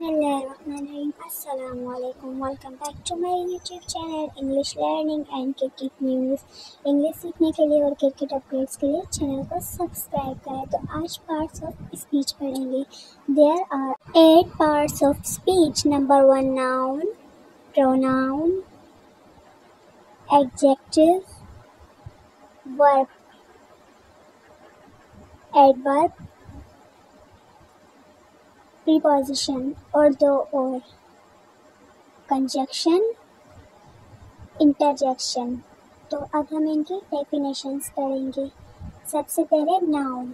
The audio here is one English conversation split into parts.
Bismillahirrahmanirrahim. Assalamualaikum. Welcome back to my YouTube channel English Learning and Cricket News. English सीखने के लिए और cricket updates के लिए चैनल को सब्सक्राइब करें। तो आज पार्ट्स ऑफ स्पीच पढ़ेंगे। There are 8 parts of speech. Number 1, noun, pronoun, adjective, verb, adverb, preposition और दो और, conjunction, interjection। तो अब हम इनकी डेफिनेशंस करेंगे। सबसे पहले noun.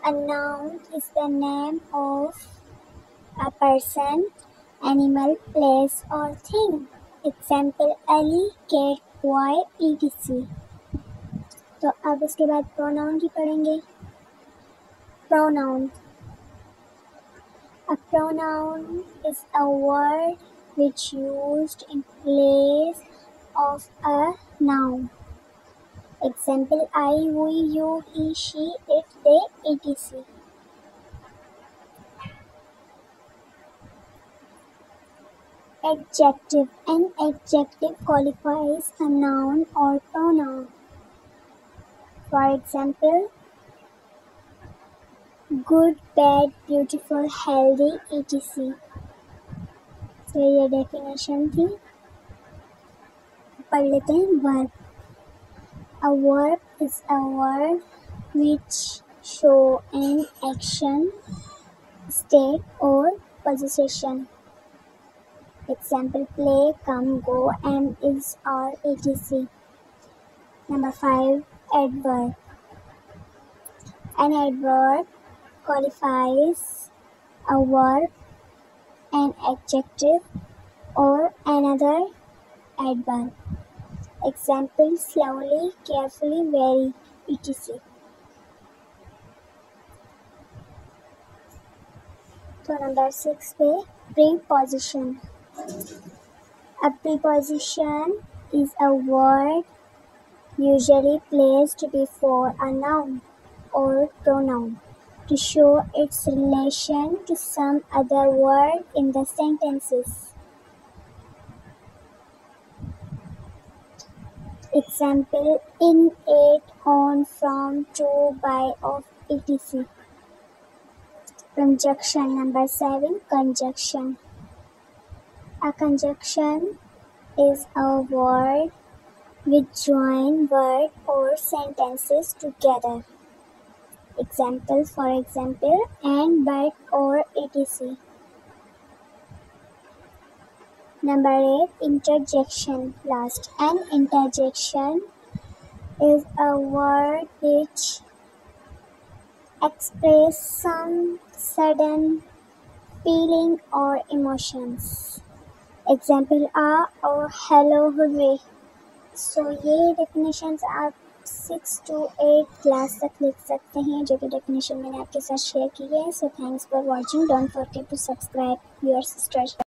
A noun is the name of a person, animal, place or thing. Example Ali, cat, boy, etc. तो अब उसके बाद pronoun की पढ़ेंगे। Pronoun. A pronoun is a word which used in place of a noun. Example I, we, you, he, she, it, they, etc. Adjective. An adjective qualifies a noun or pronoun. For example, good, bad, beautiful, healthy, etc. तो ये definition थी। पढ़ लेते हैं verb. A verb is a word which show an action, state or position. Example play, come, go, am, is, are, etc. Number 5, adverb. An adverb qualifies a verb, an adjective or another adverb. Example slowly, carefully, very, etc. तो number 6 पे preposition. A preposition is a word usually placed before a noun or pronoun to show its relation to some other word in the sentences. Example in, it, on, from, to, by, of, etc. Conjunction. Number 7, conjunction. A conjunction is a word which join word or sentences together. Example, for example, and, but, or, etc. Number 8, interjection. Last. An interjection is a word which expresses some sudden feeling or emotions. Example or hello, hooray. So ये definitions आप 6 to 8 class तक लिख सकते हैं, जो कि definition मैंने आपके साथ शेयर की है। So thanks for watching. Don't forget to subscribe your sisters.